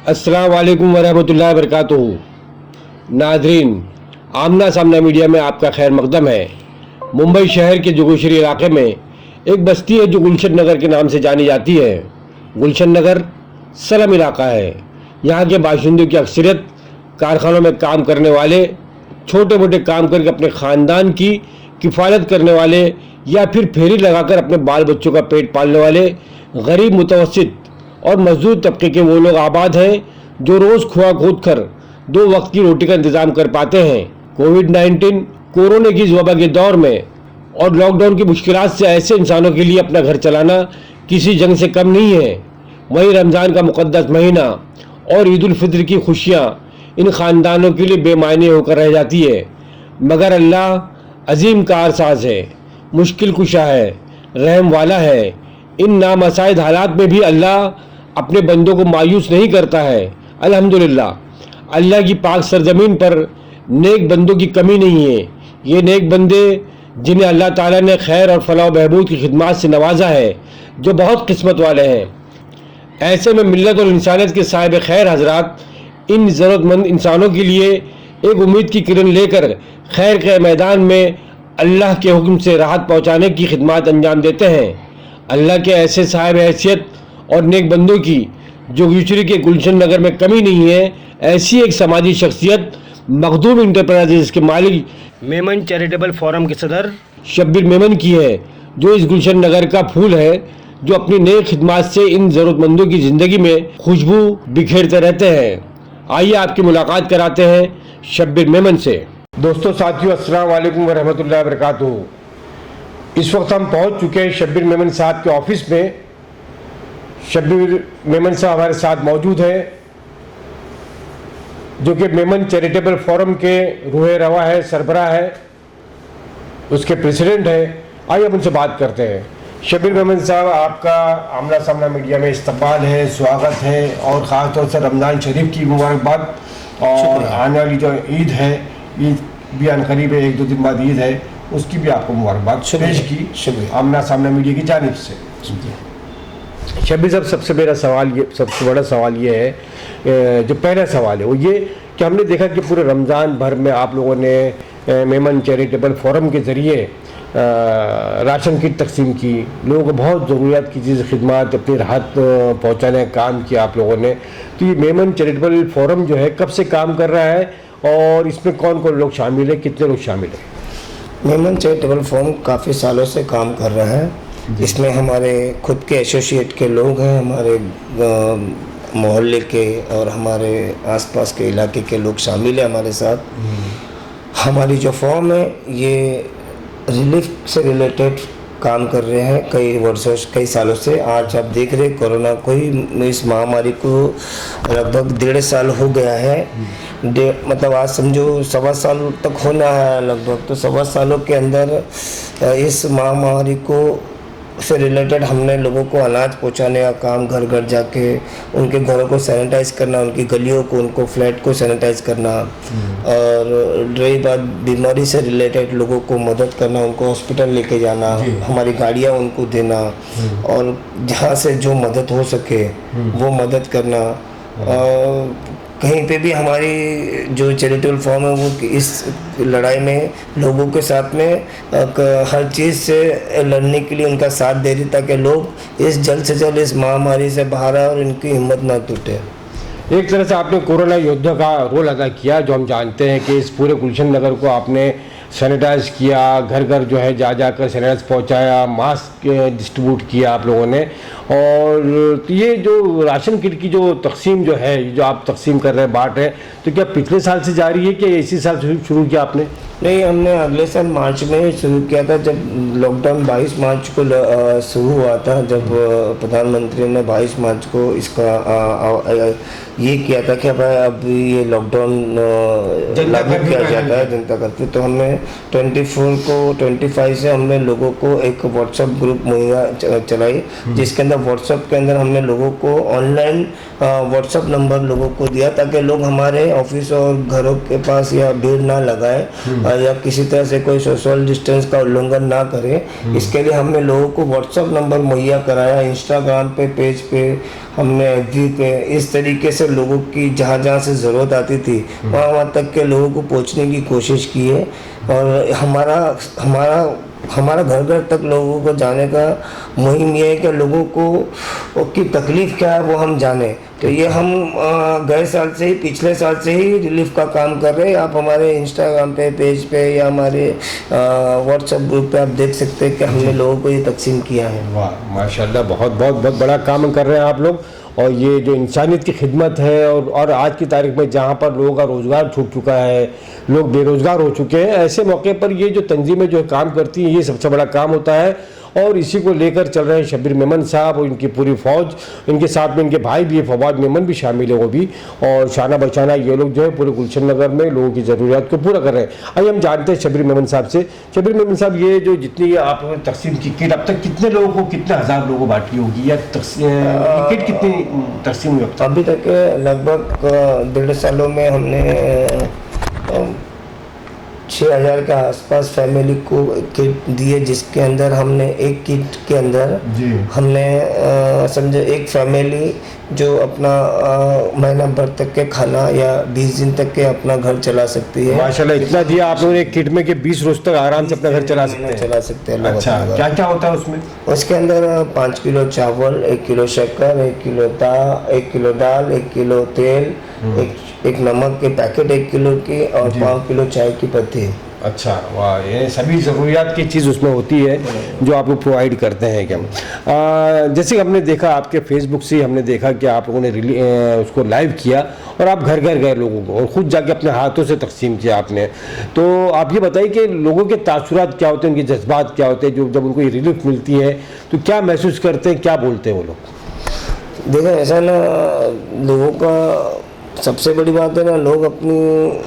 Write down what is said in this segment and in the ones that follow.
अस्सलाम वालेकुम वरहमतुल्लाहि वबरकातुहू। नाज़रीन, आमना सामना मीडिया में आपका खैर मकदम है। मुंबई शहर के जोगेश्वरी इलाके में एक बस्ती है जो गुलशन नगर के नाम से जानी जाती है। गुलशन नगर स्लम इलाका है। यहाँ के बाशिंदों की अक्सरियत कारखानों में काम करने वाले, छोटे मोटे काम करके अपने ख़ानदान की किफ़ालत करने वाले या फिर फेरी लगाकर अपने बाल बच्चों का पेट पालने वाले गरीब, मुतवस्सित और मजदूर तबके के वो लोग आबाद हैं जो रोज़ खुआ कूद कर 2 वक्त की रोटी का इंतज़ाम कर पाते हैं। कोविड-19 कोरोना की इस वबा के दौर में और लॉकडाउन की मुश्किलात से ऐसे इंसानों के लिए अपना घर चलाना किसी जंग से कम नहीं है। वहीं रमज़ान का मुक़द्दस महीना और ईद उल फित्र की खुशियाँ इन ख़ानदानों के लिए बेमायने होकर रह जाती है। मगर अल्लाह अजीम कारसाज है, मुश्किल कुशा है, रहम वाला है। इन नामसाइद हालात में भी अल्लाह अपने बंदों को मायूस नहीं करता है। अल्हम्दुलिल्लाह, अल्लाह की पाक सरजमीन पर नेक बंदों की कमी नहीं है। ये नेक बंदे जिन्हें अल्लाह ताला ने खैर और फलाह बहबूद की खिदमत से नवाजा है, जो बहुत किस्मत वाले हैं। ऐसे में मिल्लत और इंसानियत के साहिब खैर हजरात इन ज़रूरतमंद इंसानों के लिए एक उम्मीद की किरण लेकर खैर के मैदान में अल्लाह के हुक्म से राहत पहुँचाने की खिदमत अंजाम देते हैं। अल्लाह के ऐसे साहिब हैसियत और नेक बंदों की जोगेश्वरी के गुलशन नगर में कमी नहीं है। ऐसी एक समाजी शख्सियत मखदूम इंटरप्राइजेज के मालिक मेमन चैरिटेबल फोरम के सदर शब्बीर मेमन की है, जो इस गुलशन नगर का फूल है, जो अपनी नेक खिदमत से इन ज़रूरतमंदों की ज़िंदगी में खुशबू बिखेरते रहते हैं। आइए आपकी मुलाकात कराते हैं शब्बीर मेमन से। दोस्तों, साथियों, अस्सलाम वालेकुम वरहमतुल्लाहि वबरकातुहू। इस वक्त हम पहुंच चुके हैं शब्बीर मेमन साहब के ऑफिस में। शब्बीर मेमन साहब हमारे साथ मौजूद हैं, जो कि मेमन चैरिटेबल फोरम के रूह रवा है, सरबराह है, उसके प्रेसिडेंट है। आइए अब उनसे बात करते हैं। शब्बीर मेमन साहब, आपका आमना सामना मीडिया में इस्तकबाल है, स्वागत है और ख़ास तौर से रमज़ान शरीफ की मुबारकबाद। और आने वाली जो ईद है, ईद भी अनकरीब है, 1-2 दिन बाद ईद है, उसकी भी आपको मुबारकबाद पेश की शुक्रिया आमना सामना मीडिया की जानिब से। शब्बीर साहब, सबसे बड़ा सवाल ये है, जो पहला सवाल है वो ये कि हमने देखा कि पूरे रमज़ान भर में आप लोगों ने मेमन चैरिटेबल फोरम के ज़रिए राशन किट तकसीम की, लोगों को बहुत ज़रूरियात की चीज़ खिदमत अपनी राहत पहुँचाने का काम किया आप लोगों ने। तो ये मेमन चैरिटेबल फोरम जो है कब से काम कर रहा है और इसमें कौन कौन लोग शामिल है, कितने लोग शामिल हैं? मेमन चैरिटेबल फोरम काफ़ी सालों से काम कर रहा है। इसमें हमारे खुद के एसोसिएट के लोग हैं, हमारे मोहल्ले के और हमारे आसपास के इलाके के लोग शामिल हैं हमारे साथ। हमारी जो फॉर्म है ये रिलीफ से रिलेटेड काम कर रहे हैं कई सालों से। आज आप देख रहे हैं कोरोना को ही, इस महामारी को लगभग 1.5 साल हो गया है। मतलब आज समझो 1.25 साल तक होना है लगभग। तो 1.25 सालों के अंदर इस महामारी को से रिलेटेड हमने लोगों को अनाज पहुंचाने का काम, घर घर जाके उनके घरों को सैनिटाइज करना, उनकी गलियों को, उनको फ्लैट को सैनिटाइज करना, और रही बात बीमारी से रिलेटेड लोगों को मदद करना, उनको हॉस्पिटल लेके जाना, हमारी गाड़ियां उनको देना, और जहां से जो मदद हो सके वो मदद करना। कहीं पे भी हमारी जो चैरिटेबल फॉर्म है वो इस लड़ाई में लोगों के साथ में हर चीज़ से लड़ने के लिए उनका साथ दे रही, ताकि लोग इस जल्द से जल्द इस महामारी से बाहर आए और इनकी हिम्मत ना टूटे। एक तरह से आपने कोरोना योद्धा का रोल अदा किया, जो हम जानते हैं कि इस पूरे गुलशन नगर को आपने सैनिटाइज किया, घर घर जो है जाकर सैनिटाइज पहुंचाया, मास्क डिस्ट्रीब्यूट किया आप लोगों ने। और ये जो राशन किट की जो तकसीम जो है, जो आप तकसीम कर रहे हैं, बांट रहे हैं, तो क्या पिछले साल से जारी है कि इसी साल शुरू किया आपने? नहीं, हमने अगले साल मार्च में शुरू किया था, जब लॉकडाउन 22 मार्च को शुरू हुआ था, जब प्रधानमंत्री ने 22 मार्च को इसका ये किया था कि भाई अब ये लॉकडाउन लागू किया जाता है, जनता कर्फ्यू। तो हमने 25 से हमने लोगों को एक व्हाट्सएप ग्रुप मुहैया चलाई, जिसके अंदर व्हाट्सएप के अंदर हमने लोगों को ऑनलाइन व्हाट्सएप नंबर लोगों को दिया, ताकि लोग हमारे ऑफिस और घरों के पास या भीड़ ना लगाए या किसी तरह से कोई सोशल डिस्टेंस का उल्लंघन ना करे। इसके लिए हमने लोगों को व्हाट्सएप नंबर मुहैया कराया। इंस्टाग्राम पे पेज पे हमने एफबी पे, इस तरीके से लोगों की जहाँ जहाँ से ज़रूरत आती थी वहाँ वहाँ तक के लोगों को पहुँचने की कोशिश की है। और हमारा हमारा हमारा घर घर तक लोगों को जाने का मुहिम ये है कि लोगों को की तकलीफ़ क्या है वो हम जाने। तो ये हम गए साल से ही, पिछले साल से ही रिलीफ का काम कर रहे हैं। आप हमारे इंस्टाग्राम पे, पेज पे या हमारे व्हाट्सएप ग्रुप पे आप देख सकते हैं कि हमने लोगों को ये तकसीम किया है। वाह माशाल्लाह, बहुत बहुत बहुत बड़ा काम कर रहे हैं आप लोग। और ये जो इंसानियत की खिदमत है, और आज की तारीख में जहाँ पर लोगों का रोज़गार छूट चुका है, लोग बेरोज़गार हो चुके हैं, ऐसे मौके पर ये जो तंजीमें जो काम करती हैं ये सबसे बड़ा काम होता है। और इसी को लेकर चल रहे हैं शब्बीर मेमन साहब और इनकी पूरी फौज, इनके साथ में इनके भाई भी, फवाद मेमन भी शामिल है वो भी, और शाना बचाना ये लोग जो है पूरे गुलशन नगर में लोगों की ज़रूरियात को पूरा कर रहे हैं। आइए हम जानते हैं शब्बीर मेमन साहब से। शब्बीर मेमन साहब, ये जो जितनी आपने तकसीम की किट, अब तक कितने लोगों को, कितने हज़ार लोगों को बांटी होगी, या किट कितनी तकसीम हुई अब तक? अभी तक लगभग 1.5 सालों में हमने 6000 के आसपास फैमिली को किट दिए, जिसके अंदर हमने एक किट के अंदर हमने समझे एक फैमिली जो अपना महीना भर तक के खाना या 20 दिन तक के अपना घर चला सकती है। माशाल्लाह, इतना दिया आप लोगों ने एक किट में कि 20 रोज तक आराम से अपना घर चला सकते हैं। अच्छा, क्या क्या होता है उसमें? उसके अंदर 5 किलो चावल, 1 किलो शक्कर, 1 किलो दाल, 1 किलो तेल, एक नमक के पैकेट 1 किलो की, और 5 किलो चाय की पत्ती। अच्छा, वाह, ये सभी ज़रूरियात की चीज़ उसमें होती है जो आप लोग प्रोवाइड करते हैं क्या? जैसे कि हमने देखा आपके फेसबुक से, हमने देखा कि आप लोगों ने उसको लाइव किया और आप घर घर गए लोगों को और ख़ुद जाके अपने हाथों से तकसीम किया आपने। तो आप ये बताइए कि लोगों के तासुरात क्या होते हैं, उनके जज्बात क्या होते हैं, जो जब उनको ये रिलीफ मिलती है तो क्या महसूस करते हैं, क्या बोलते हैं वो लोग? देखो, ऐसा ना, लोगों का सबसे बड़ी बात है ना, लोग अपनी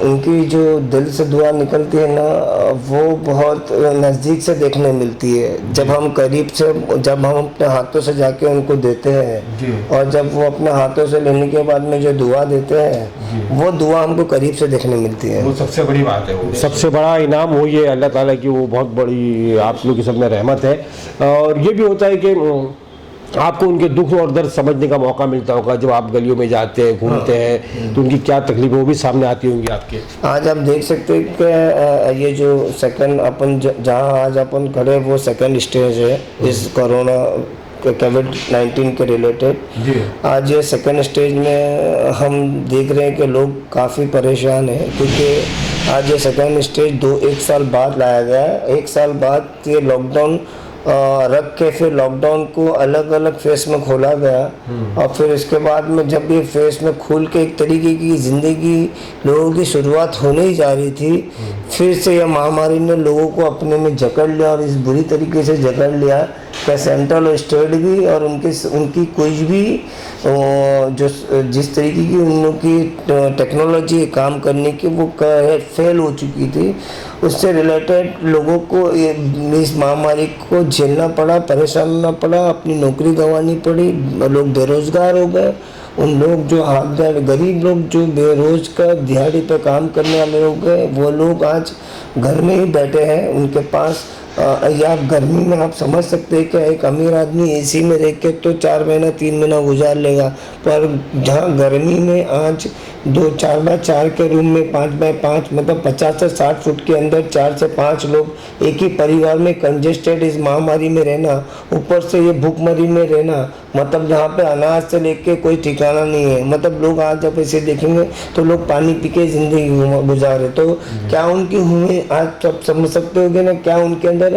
उनकी जो दिल से दुआ निकलती है ना, वो बहुत नज़दीक से देखने मिलती है। जब हम करीब से, जब हम अपने हाथों से जाके उनको देते हैं और जब वो अपने हाथों से लेने के बाद में जो दुआ देते हैं, वो दुआ हमको करीब से देखने मिलती है। वो सबसे बड़ी बात है, वो सबसे बड़ा इनाम हो ये अल्लाह ताला की, वो बहुत बड़ी आप लोग की सब में रहमत है। और ये भी होता है कि आपको उनके दुख और दर्द समझने का मौका मिलता होगा जब आप गलियों में जाते हैं, घूमते हैं, तो उनकी क्या तकलीफ वो भी सामने आती होंगी आपके। आज आप देख सकते हैं कि ये जो सेकंड अपन जहाँ आज अपन खड़े, वो सेकंड स्टेज है इस कोरोना कोविड-19 के रिलेटेड। आज ये सेकंड स्टेज में हम देख रहे हैं कि लोग काफ़ी परेशान हैं, क्योंकि आज ये सेकंड स्टेज 1 साल बाद लाया गया है। 1 साल बाद ये लॉकडाउन रख के फिर लॉकडाउन को अलग अलग फेस में खोला गया, और फिर इसके बाद में जब ये फेस में खुल के एक तरीके की ज़िंदगी लोगों की शुरुआत होने ही जा रही थी, फिर से यह महामारी ने लोगों को अपने में जकड़ लिया, और इस बुरी तरीके से जकड़ लिया कि सेंट्रल और स्टेट भी और उनकी कोई भी जो जिस तरीके की उन लोग की टेक्नोलॉजी काम करने की वो फेल हो चुकी थी, उससे रिलेटेड लोगों को इस महामारी को झेलना पड़ा, परेशान होना पड़ा, अपनी नौकरी गंवानी पड़ी, लोग बेरोज़गार हो गए। उन लोग जो गरीब लोग जो बेरोज़गार दिहाड़ी पे काम करने वाले लोग गए, वो लोग आज घर में ही बैठे हैं। उनके पास या गर्मी में आप समझ सकते हैं कि एक अमीर आदमी एसी में रह के तो 4 महीना 3 महीना गुजार लेगा, पर जहाँ गर्मी में आज 2-4x4 के रूम में 5x5 मतलब 50 से 60 फुट के अंदर 4 से 5 लोग एक ही परिवार में कंजेस्टेड इस महामारी में रहना, ऊपर से ये भूखमरी में रहना, मतलब जहाँ पे अनाज से लेके कोई ठिकाना नहीं है। मतलब लोग आज जब ऐसे देखेंगे तो लोग पानी पी के ज़िंदगी गुजारे, तो क्या उनकी आज आप समझ सकते होगे ना, क्या उनके अंदर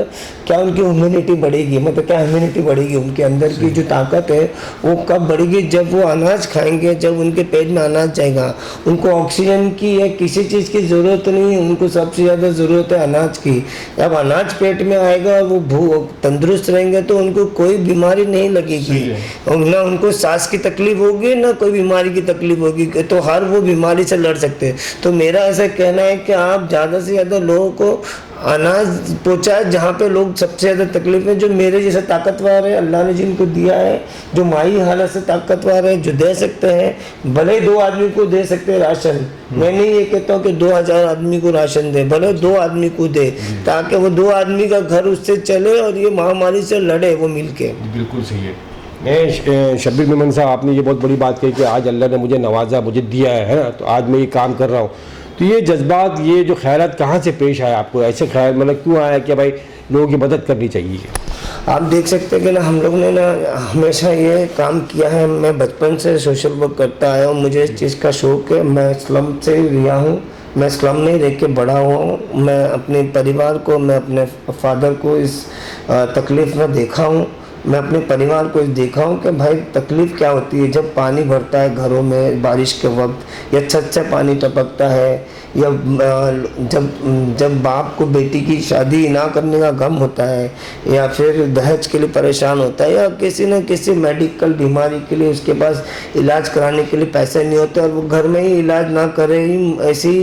क्या उनकी ह्यूमैनिटी बढ़ेगी, मतलब क्या ह्यूमैनिटी बढ़ेगी, उनके अंदर की जो ताकत है वो कब बढ़ेगी? जब वो अनाज खाएंगे, जब उनके पेट में अनाज जाएगा। उनको ऑक्सीजन की या किसी चीज़ की ज़रूरत नहीं है, उनको सबसे ज़्यादा ज़रूरत है अनाज की। जब अनाज पेट में आएगा, वो तंदुरुस्त रहेंगे तो उनको कोई बीमारी नहीं लगेगी, ना उनको सांस की तकलीफ होगी, ना कोई बीमारी की तकलीफ होगी, तो हर वो बीमारी से लड़ सकते हैं। तो मेरा ऐसा कहना है कि आप ज़्यादा से ज़्यादा लोगों को अनाज पहुँचाए जहाँ पे लोग सबसे ज़्यादा तकलीफ में, जो मेरे जैसे ताकतवर है, अल्लाह ने जिनको दिया है, जो माही हालत से ताकतवर है, जो दे सकते हैं, भले 2 आदमी को दे सकते हैं राशन। मैं नहीं ये कहता हूँ कि 2000 आदमी को राशन दे, भले 2 आदमी को दे, ताकि वो 2 आदमी का घर उससे चले और ये महामारी से लड़े वो मिल के। बिल्कुल सही है। शब्बीर मेमन साहब, आपने ये बहुत बड़ी बात कही कि आज अल्लाह ने मुझे नवाजा, मुझे दिया है ना, तो आज मैं ये काम कर रहा हूँ। तो ये जज्बात, ये जो ख्यालात कहाँ से पेश आया आपको? ऐसे ख्याल मतलब क्यों आया कि भाई लोगों की मदद करनी चाहिए? आप देख सकते हैं कि ना हम लोग ने ना हमेशा ये काम किया है। मैं बचपन से सोशल वर्क करता आया हूँ, मुझे इस चीज़ का शौक है। मैं स्लम से रिया हूँ, मैं स्लम नहीं रह के बड़ा हुआ हूँ। मैं अपने परिवार को, मैं अपने फादर को इस तकलीफ़ में देखा हूँ। मैं अपने परिवार को देखा हूँ कि भाई तकलीफ़ क्या होती है जब पानी भरता है घरों में बारिश के वक्त, या छत से पानी टपकता है, या जब बाप को बेटी की शादी ना करने का गम होता है, या फिर दहेज के लिए परेशान होता है, या किसी न किसी मेडिकल बीमारी के लिए उसके पास इलाज कराने के लिए पैसे नहीं होते और वो घर में ही इलाज ना करे, ही ऐसी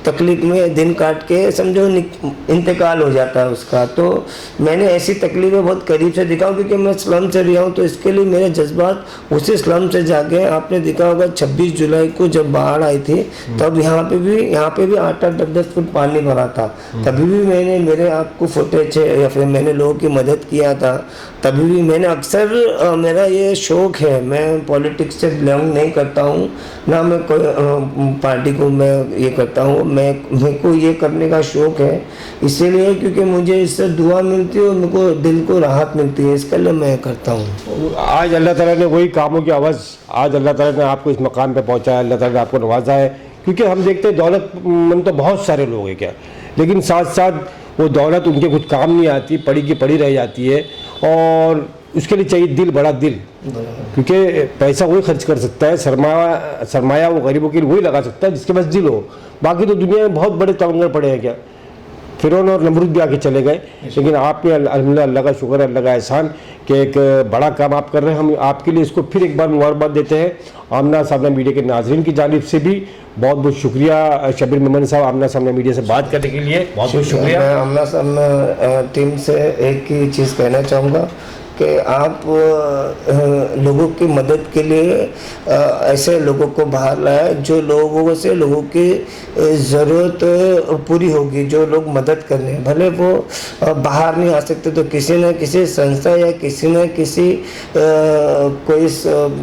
तकलीफ में दिन काट के समझो इंतकाल हो जाता है उसका। तो मैंने ऐसी तकलीफ़ें बहुत करीब से देखा, क्योंकि मैं स्लम से रहा हूँ, तो इसके लिए मेरे जज्बात उसी स्लम से जागे। आपने देखा होगा 26 जुलाई को जब बाढ़ आई थी, तब यहाँ पे भी 8-8, 10-10 फुट पानी भरा था। तभी भी मैंने, मेरे आपको फुटेज है या फिर मैंने लोगों की मदद किया था। तभी भी मैंने अक्सर, मेरा ये शौक़ है, मैं पॉलिटिक्स से बिलोंग नहीं करता हूँ, ना मैं कोई पार्टी को मैं ये करता हूँ। मेरे को ये करने का शौक़ है इसीलिए क्योंकि मुझे इससे दुआ मिलती है और मेरे को दिल को राहत मिलती है, इसके लिए मैं करता हूँ। आज अल्लाह ताला ने वही कामों की आवाज़, आज अल्लाह ताला ने आपको इस मकाम पे पहुंचाया, अल्लाह ताला ने आपको नवाजा है। क्योंकि हम देखते हैं दौलतमंद तो बहुत सारे लोग हैं क्या, लेकिन साथ साथ वो दौलत उनके कुछ काम नहीं आती, पड़ी की पड़ी रह जाती है। और उसके लिए चाहिए दिल, बड़ा दिल, क्योंकि पैसा वही खर्च कर सकता है, सरमाया वो गरीबों के लिए वही लगा सकता है जिसके पास दिल हो। बाकी तो दुनिया में बहुत बड़े तवंगर पड़े हैं क्या, फिरौन और नमरूद भी आके चले गए, लेकिन आप पे अल्हम्दुलिल्लाह अल्लाह का शुक्र है, अल्लाह का एहसान कि एक बड़ा काम आप कर रहे हैं। हम आपके लिए इसको फिर एक बार मुबारकबाद देते हैं। आमना सामना मीडिया के नाजरीन की जानिब से भी बहुत बहुत शुक्रिया शब्बीर मेमन साहब, आमना सामना मीडिया से बात करने के लिए बहुत बहुत शुक्रिया। मैं आमना सामना टीम से एक ही चीज़ कहना चाहूँगा कि आप लोगों की मदद के लिए ऐसे लोगों को बाहर लाए जो लोगों से लोगों की ज़रूरत पूरी होगी, जो लोग मदद करने, भले वो बाहर नहीं आ सकते तो किसी न किसी संस्था या किसी न किसी कोई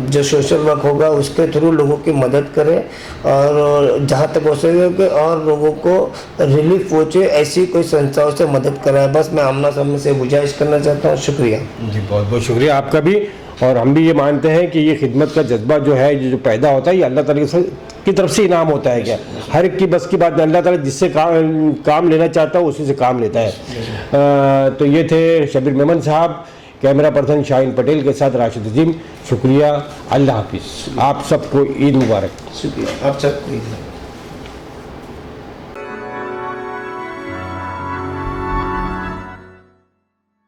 जो सोशल वर्क होगा उसके थ्रू लोगों की मदद करें, और जहाँ तक हो सके कि और लोगों को रिलीफ पहुँचे ऐसी कोई संस्थाओं से मदद कराए। बस मैं आमना सामने से गुजारिश करना चाहता हूँ। शुक्रिया जी, बहुत बहुत शुक्रिया आपका भी। और हम भी ये मानते हैं कि ये खिदमत का जज्बा जो है, जो पैदा होता है, ये अल्लाह ताला की तरफ से इनाम होता है क्या, हर एक की बस की बात नहीं। अल्लाह ताला जिससे काम लेना चाहता है उसी से काम लेता है। तो ये थे शब्बीर मेमन साहब, कैमरा पर्सन शाहीन पटेल के साथ राशिद अजीम। शुक्रिया, अल्लाह हाफिज़। आप सबको ईद मुबारक। शुक्रिया, आप सबको ईद मुबारक।